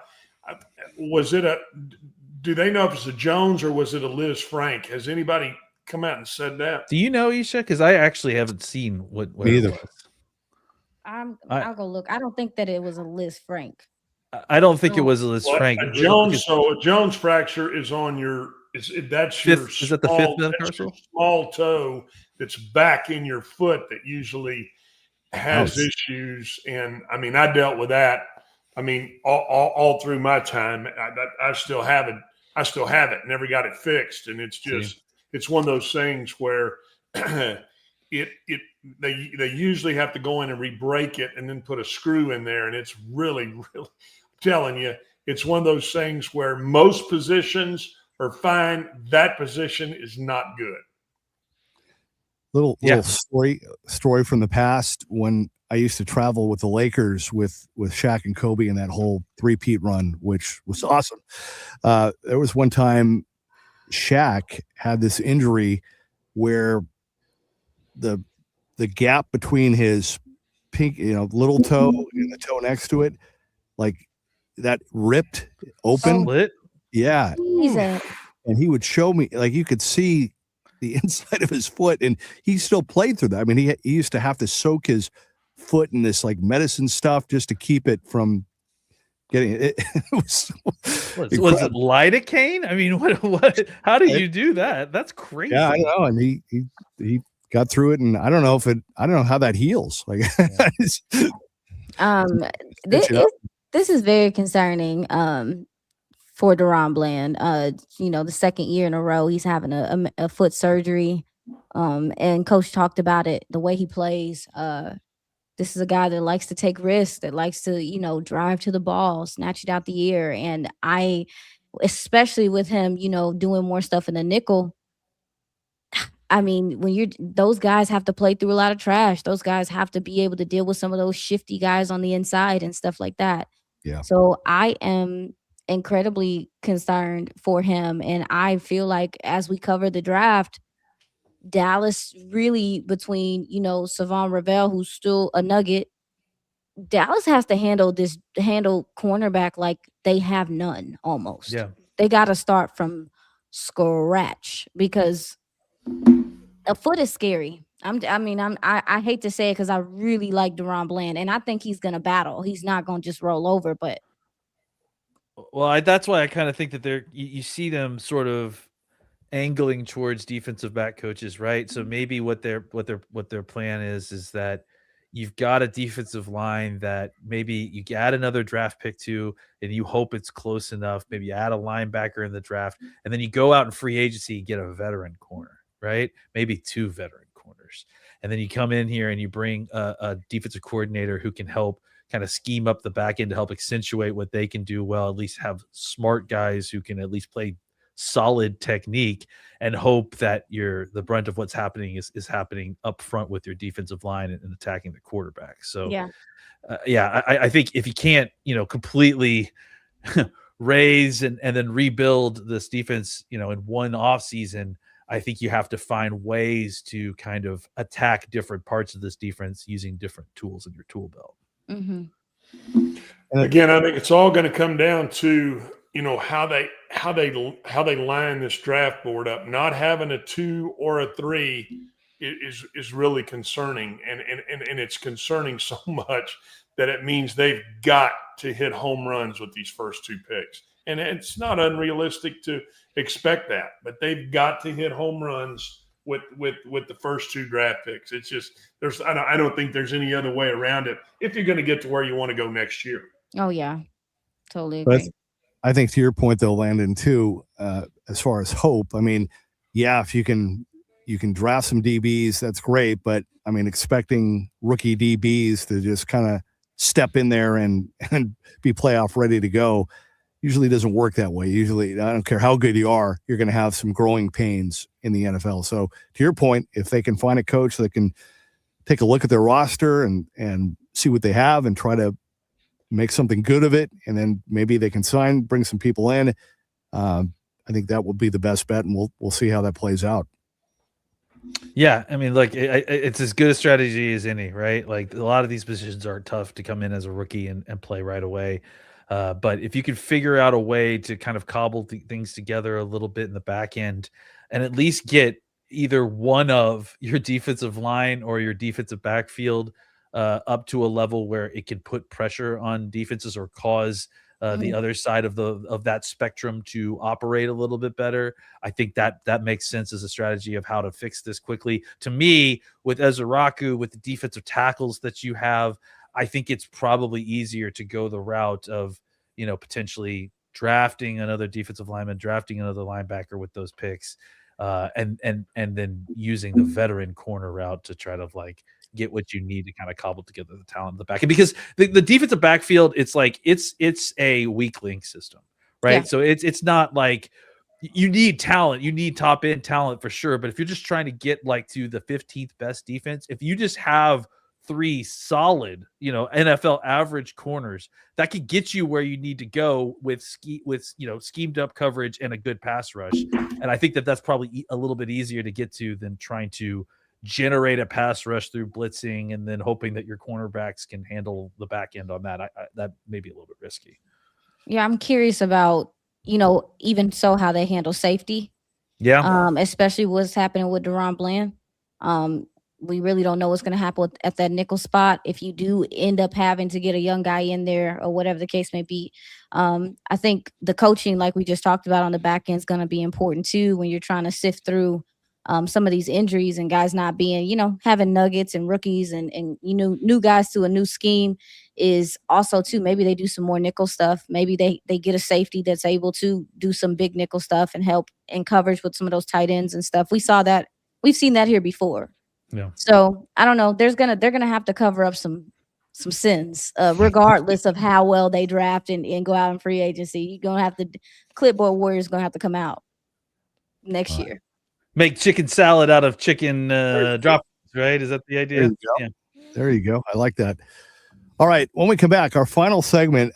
do they know if it's a Jones or was it a Liz Frank? Has anybody come out and said that? Do you know, Iisha? Because I actually haven't seen what either. It was. I'll go look. I don't think that it was a Liz Frank. I don't think it was a Liz Frank. A Jones fracture is on your. Is that the fifth metatarsal? Small toe that's back in your foot that usually has issues. And I mean, I dealt with that. I mean, all through my time, I still have it. Never got it fixed, and it's just it's one of those things where they usually have to go in and re-break it and then put a screw in there, and it's really I'm telling you, it's one of those things where most positions are fine. That position is not good. Little story from the past when I used to travel with the Lakers with Shaq and Kobe in that whole three-peat run, which was awesome. There was one time Shaq had this injury where the gap between his pink, little toe and the toe next to it, like that ripped open. Split? Yeah. Jesus. And he would show me, like you could see the inside of his foot, and he still played through that. I mean, he used to have to soak his foot in this like medicine stuff just to keep it from getting it. Was it lidocaine? I mean, what? How do you do that? That's crazy. Yeah, I know. And he got through it, and I don't know how that heals. Like, this is very concerning. For Deron Bland, the second year in a row he's having a foot surgery, and coach talked about it. The way he plays, this is a guy that likes to take risks, that likes to drive to the ball, snatch it out the air, and especially with him, doing more stuff in the nickel. I mean, those guys have to play through a lot of trash. Those guys have to be able to deal with some of those shifty guys on the inside and stuff like that. Yeah. So I am incredibly concerned for him, and I feel like as we cover the draft, Dallas really, between Savon Ravel, who's still a Nugget, Dallas has to handle cornerback like they have none almost. Yeah. they got to start from scratch because a foot is scary. I hate to say it because I really like Deron Bland, and I think he's gonna battle. He's not gonna just roll over, but Well, that's why I kind of think that you see them sort of angling towards defensive back coaches, right? So maybe what their plan is that you've got a defensive line that maybe you add another draft pick to, and you hope it's close enough. Maybe you add a linebacker in the draft, and then you go out in free agency and get a veteran corner, right? Maybe 2 veteran corners, and then you come in here and you bring a defensive coordinator who can help kind of scheme up the back end to help accentuate what they can do well, at least have smart guys who can at least play solid technique, and hope that the brunt of what's happening is happening up front with your defensive line and attacking the quarterback. So I think if you can't, completely raise and then rebuild this defense, in one off season, I think you have to find ways to kind of attack different parts of this defense using different tools in your tool belt. Mm-hmm. And again, I think it's all going to come down to, how they line this draft board up. Not having a 2 or a 3 is really concerning, and it's concerning so much that it means they've got to hit home runs with these first 2 picks. And it's not unrealistic to expect that, but they've got to hit home runs with the first 2 draft picks. It's just I don't think there's any other way around it if you're going to get to where you want to go next year. Oh yeah, totally agree. But I think to your point though, Landon, too, as far as hope, if you can draft some DBs, that's great. But expecting rookie DBs to just kind of step in there and be playoff ready to go usually doesn't work that way. Usually, I don't care how good you are, you're going to have some growing pains in the NFL. So to your point, if they can find a coach that can take a look at their roster and see what they have and try to make something good of it, and then maybe they can bring some people in, I think that will be the best bet, and we'll see how that plays out. Yeah, look, it's as good a strategy as any, right? Like, a lot of these positions are tough to come in as a rookie and play right away. But if you could figure out a way to kind of cobble things together a little bit in the back end and at least get either one of your defensive line or your defensive backfield up to a level where it can put pressure on defenses or cause the other side of that spectrum to operate a little bit better, I think that makes sense as a strategy of how to fix this quickly. To me, with Ezeraku, with the defensive tackles that you have, I think it's probably easier to go the route of, potentially drafting another defensive lineman, drafting another linebacker with those picks, and then using the veteran corner route to try to get what you need to kind of cobble together the talent in the back end. Because the defensive backfield, it's a weak link system, right? Yeah. So it's not like you need talent, you need top end talent for sure. But if you're just trying to get to the 15th best defense, if you just have 3 solid, NFL average corners, that could get you where you need to go with schemed up coverage and a good pass rush. And I think that's probably a little bit easier to get to than trying to generate a pass rush through blitzing and then hoping that your cornerbacks can handle the back end on that. That may be a little bit risky. Yeah, I'm curious about, even so how they handle safety. Yeah. Especially what's happening with Deron Bland. We really don't know what's going to happen at that nickel spot if you do end up having to get a young guy in there or whatever the case may be. I think the coaching, like we just talked about on the back end, is going to be important too when you're trying to sift through some of these injuries and guys not being, having nuggets and rookies and new guys to a new scheme is also too. Maybe they do some more nickel stuff. Maybe they get a safety that's able to do some big nickel stuff and help in coverage with some of those tight ends and stuff. We saw that. We've seen that here before. Yeah. So I don't know. They're gonna have to cover up some sins, regardless of how well they draft and go out in free agency. You're gonna have to clipboard warriors gonna have to come out next year. Make chicken salad out of chicken droppings, right? Is that the idea? There you go. Yeah. There you go. I like that. All right. When we come back, our final segment.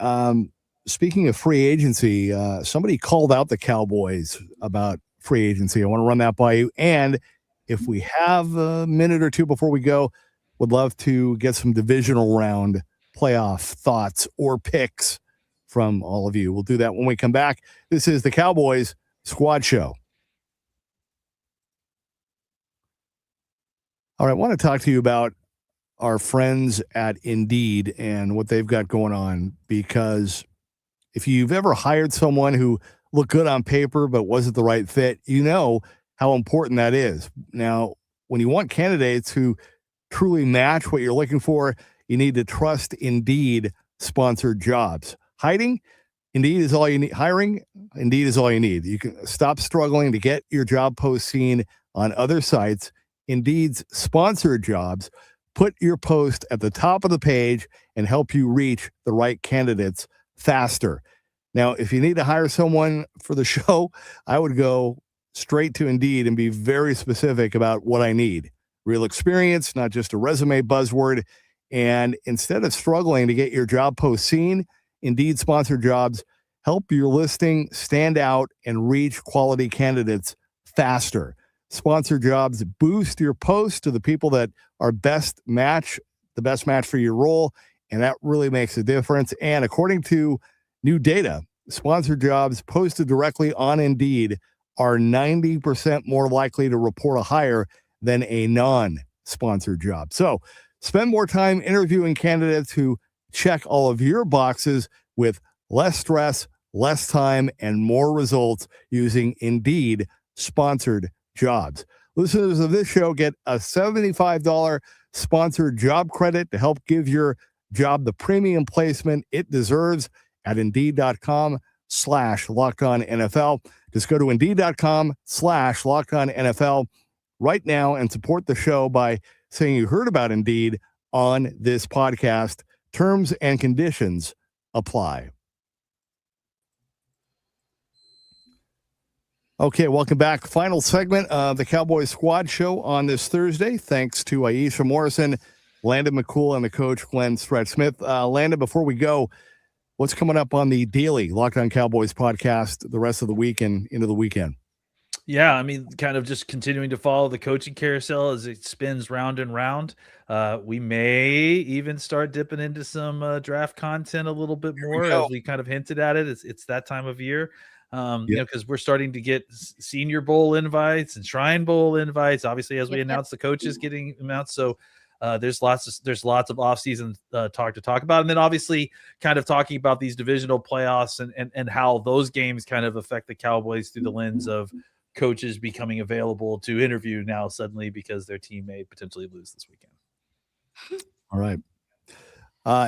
Speaking of free agency, somebody called out the Cowboys about free agency. I want to run that by you. And if we have a minute or two before we go, would love to get some divisional round playoff thoughts or picks from all of you. We'll do that when we come back. This is the Cowboys Squad Show. All right, I want to talk to you about our friends at Indeed and what they've got going on, because if you've ever hired someone who looked good on paper but wasn't the right fit, you know how important that is. Now, when you want candidates who truly match what you're looking for, you need to trust Indeed sponsored jobs. Hiring, Indeed is all you need. Hiring, Indeed is all you need. You can stop struggling to get your job post seen on other sites. Indeed's sponsored jobs put your post at the top of the page and help you reach the right candidates faster. Now, if you need to hire someone for the show, I would go straight to Indeed and be very specific about what I need. Real experience, not just a resume buzzword. And instead of struggling to get your job post seen, Indeed sponsored jobs help your listing stand out and reach quality candidates faster. Sponsored jobs boost your post to the people that are the best match for your role, and that really makes a difference. And according to new data, sponsored jobs posted directly on Indeed are 90% more likely to report a hire than a non-sponsored job. So spend more time interviewing candidates who check all of your boxes with less stress, less time, and more results using Indeed sponsored jobs. Listeners of this show get a $75 sponsored job credit to help give your job the premium placement it deserves at Indeed.com/LockedOnNFL. Just go to Indeed.com/LockedOnNFL right now and support the show by saying you heard about Indeed on this podcast. Terms and conditions apply. Okay, welcome back. Final segment of the Cowboys Squad Show on this Thursday. Thanks to Iisha Morrison, Landon McCool, and the coach, Glenn Stretch Smith. Landon, before we go, what's coming up on the daily Locked On Cowboys podcast the rest of the week and into the weekend? Yeah, I mean, kind of just continuing to follow the coaching carousel as it spins round and round. We may even start dipping into some draft content a little bit more, as we kind of hinted at it. It's that time of year. You know, because we're starting to get Senior Bowl invites and Shrine Bowl invites. Obviously, as we announce the coaches getting them out, so there's lots of offseason talk to talk about, and then obviously kind of talking about these divisional playoffs and how those games kind of affect the Cowboys through the lens of coaches becoming available to interview now suddenly because their team may potentially lose this weekend. All right.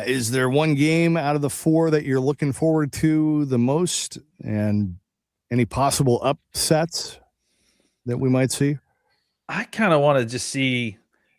Is there one game out of the four that you're looking forward to the most, and any possible upsets that we might see? I kind of want to just see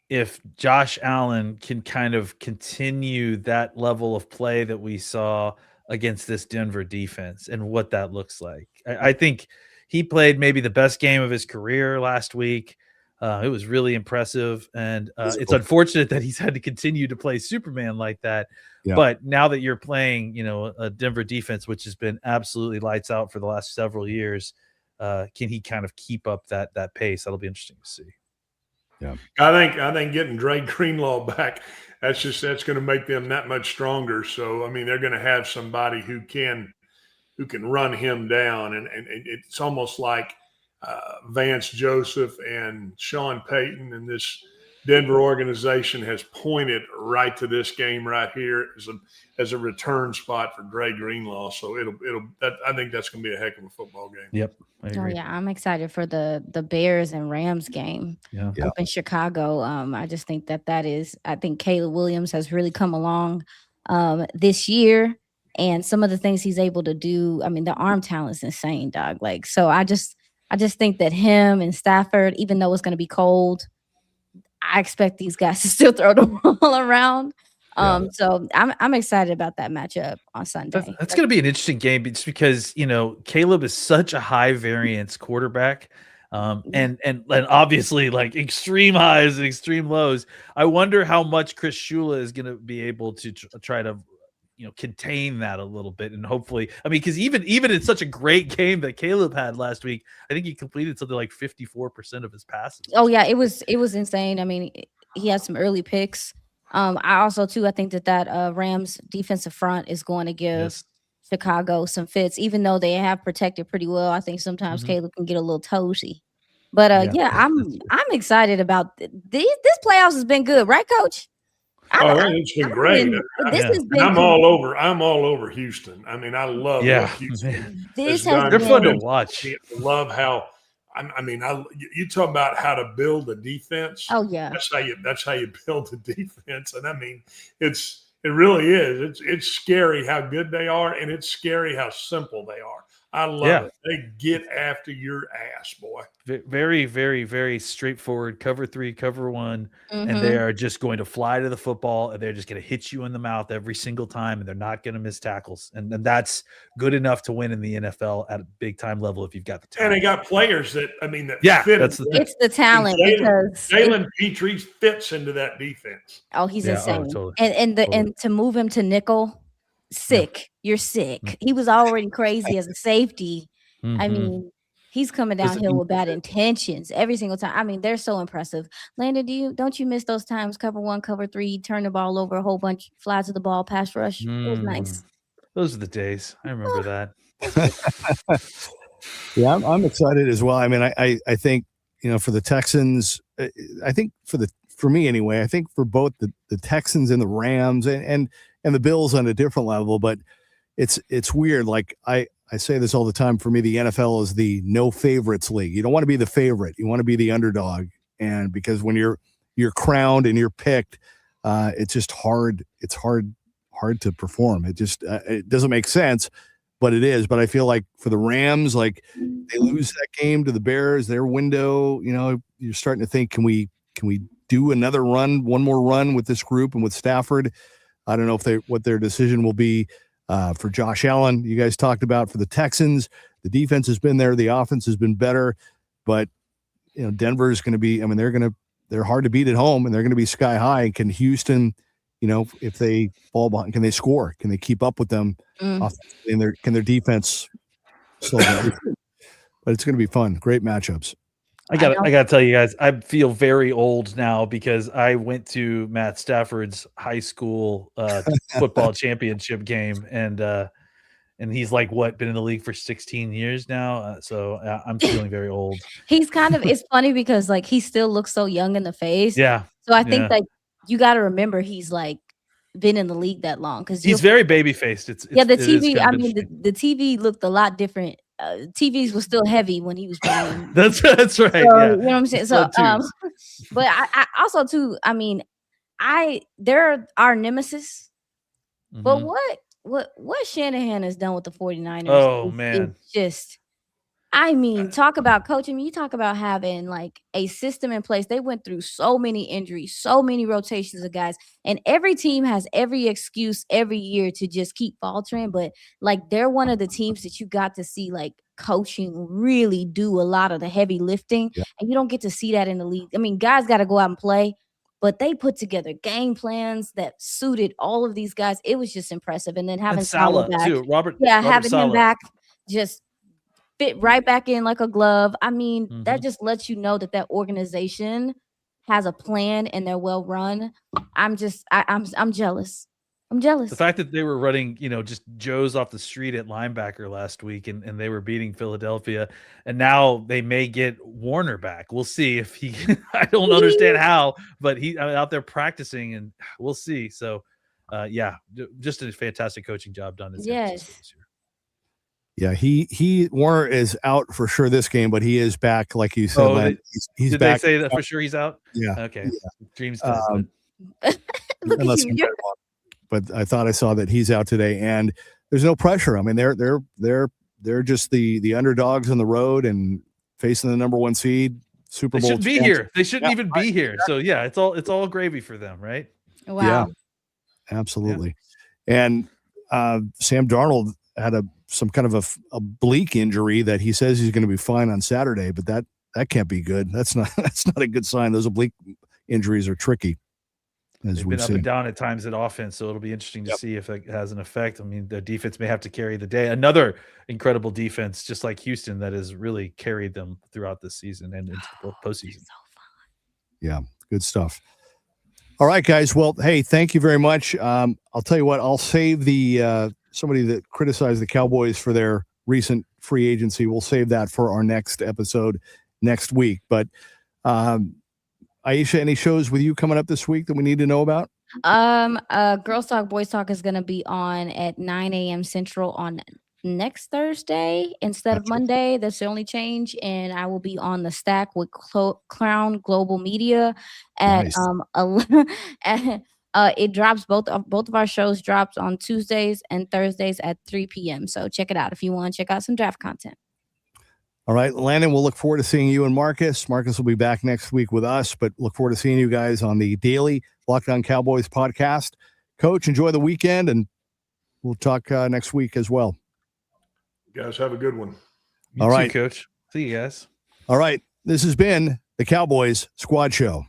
if Josh Allen can kind of continue that level of play that we saw against this Denver defense and what that looks like. I think he played maybe the best game of his career last week. It was really impressive, and it's unfortunate that he's had to continue to play Superman like that. Yeah. But now that you're playing, you know, a Denver defense, which has been absolutely lights out for the last several years, can he kind of keep up that pace? That'll be interesting to see. Yeah, I think getting Dre Greenlaw back, that's going to make them that much stronger. So I mean, they're going to have somebody who can run him down, and it's almost like Vance Joseph and Sean Payton and this Denver organization has pointed right to this game right here as a return spot for Dre Greenlaw. So I think that's going to be a heck of a football game. Yep. Oh yeah, I'm excited for the Bears and Rams game up in Chicago. I just think I think Caleb Williams has really come along this year, and some of the things he's able to do. I mean, the arm talent is insane, dog. Like, so I just think that him and Stafford, even though it's going to be cold, I expect these guys to still throw the ball around. So I'm excited about that matchup on Sunday. That's going to be an interesting game just because, you know, Caleb is such a high variance quarterback. And obviously like extreme highs and extreme lows. I wonder how much Chris Shula is going to be able to try to, you know, contain that a little bit, and hopefully, I mean, because even in such a great game that Caleb had last week, I think he completed something like 54% of his passes. Oh yeah, it was insane. I mean, he had some early picks. I also too, I think that Rams defensive front is going to give Chicago some fits, even though they have protected pretty well. I think sometimes Mhm. Caleb can get a little toasty. But Yeah, I'm excited about this playoffs has been good, right, Coach? It's been great. This Yeah. has And been I'm all over Houston. I mean, I love Yeah, what Houston man. this has has done. They're fun to been watch. I love how you talk about how to build a defense. oh yeah. That's how you build a defense. And I mean, it really is. It's scary how good they are, and it's scary how simple they are. I love it. They get after your ass, boy. Very, very, very straightforward. Cover 3, cover 1, and they Mhm. are just going to fly to the football, and they're just going to hit you in the mouth every single time, and they're not going to miss tackles. And that's good enough to win in the NFL at a big time level if you've got the And talent. they got players that fit. That's the thing. It's the talent because Jalen Petrie fits into that defense. he's Yeah, insane. totally. And to move him to nickel, sick. You're sick. He was already crazy as a safety. I Mhm. mean, he's coming downhill with bad intentions every single time. I mean, they're so impressive. Landon, don't you miss those times? Cover 1, cover 3, turn the ball over a whole bunch, fly to the ball, pass rush. It was nice. Those are the days. I remember that. Yeah, I'm excited as well. I mean, I think, for the Texans, I think for me anyway, I think for both the Texans and the Rams and the Bills on a different level, but it's weird. Like I say this all the time. For me, the NFL is the no favorites league. You don't want to be the favorite. You want to be the underdog. And because when you're crowned and you're picked, it's just hard. It's hard to perform. It just it doesn't make sense, but it is. But I feel like for the Rams, like they lose that game to the Bears, their window, you're starting to think, can we do another run, one more run with this group and with Stafford? I don't know what their decision will be. For Josh Allen, you guys talked about for the Texans, the defense has been there, the offense has been better, but Denver is going to be. I mean, they're hard to beat at home, and they're going to be sky high. Can Houston, if they fall behind, can they score? Can they keep up with them? And can their defense slow down? But it's going to be fun. Great matchups. I gotta tell you guys, I feel very old now because I went to Matt Stafford's high school football championship game, and he's like been in the league for 16 years now. So I'm feeling very old. He's it's funny because like he still looks so young in the face. Yeah. So I think like you got to remember he's like been in the league that long because he's very baby faced. The TV. I mean, the TV looked a lot different. TVs was still heavy when he was playing. That's right. So, yeah. You know what I'm saying? So, but I also too. I mean, they're our nemesis. Mm-hmm. But what Shanahan has done with the 49ers? Oh man, it's just. I mean, talk about coaching. You talk about having like a system in place. They went through so many injuries, so many rotations of guys, and every team has every excuse every year to just keep faltering. But like they're one of the teams that you got to see like coaching really do a lot of the heavy lifting, and you don't get to see that in the league. I mean, guys got to go out and play, but they put together game plans that suited all of these guys. It was just impressive. And then having Saleh back, too, Robert having Saleh. him back just fit right back in like a glove. I mean, that just lets you know that organization has a plan and they're well run. I'm jealous. I'm jealous. The fact that they were running, just Joes off the street at linebacker last week and they were beating Philadelphia, and now they may get Warner back. We'll see if he I don't understand how, but he's out there practicing and we'll see. So just a fantastic coaching job done. Yes. This year. Yeah, Warner is out for sure this game, but he is back, like you said. He's did back. They say that for sure he's out? Yeah. Okay. Yeah. Dreams. But I thought I saw that he's out today, and there's no pressure. I mean, they're just the underdogs on the road and facing the number 1 seed. Super Bowl. They shouldn't be here. They shouldn't even be here. So it's all gravy for them, right? Wow. Yeah, absolutely. Yeah. And Sam Darnold had some kind of a oblique injury that he says he's going to be fine on Saturday, but that can't be good. That's not a good sign. Those oblique injuries are tricky. They've been up and down at times at offense, so it'll be interesting to see if it has an effect. I mean, the defense may have to carry the day. Another incredible defense, just like Houston, that has really carried them throughout this season and into the postseason. So fun. Yeah, good stuff. All right, guys. Well, hey, thank you very much. I'll tell you what. I'll save the somebody that criticized the Cowboys for their recent free agency. We'll save that for our next episode next week. But Iisha, any shows with you coming up this week that we need to know about? Girls Talk Boys Talk is going to be on at 9 a.m. Central on next Thursday instead of Monday. That's the only change. And I will be on the Stack with Crown Global Media at it drops both of our shows drops on Tuesdays and Thursdays at 3 p.m. So check it out if you want to check out some draft content. All right, Landon, we'll look forward to seeing you and Marcus. Marcus will be back next week with us, but look forward to seeing you guys on the daily Locked On Cowboys podcast. Coach, enjoy the weekend, and we'll talk next week as well. You guys have a good one. You too, Coach. See you guys. All right, this has been the Cowboys Squad Show.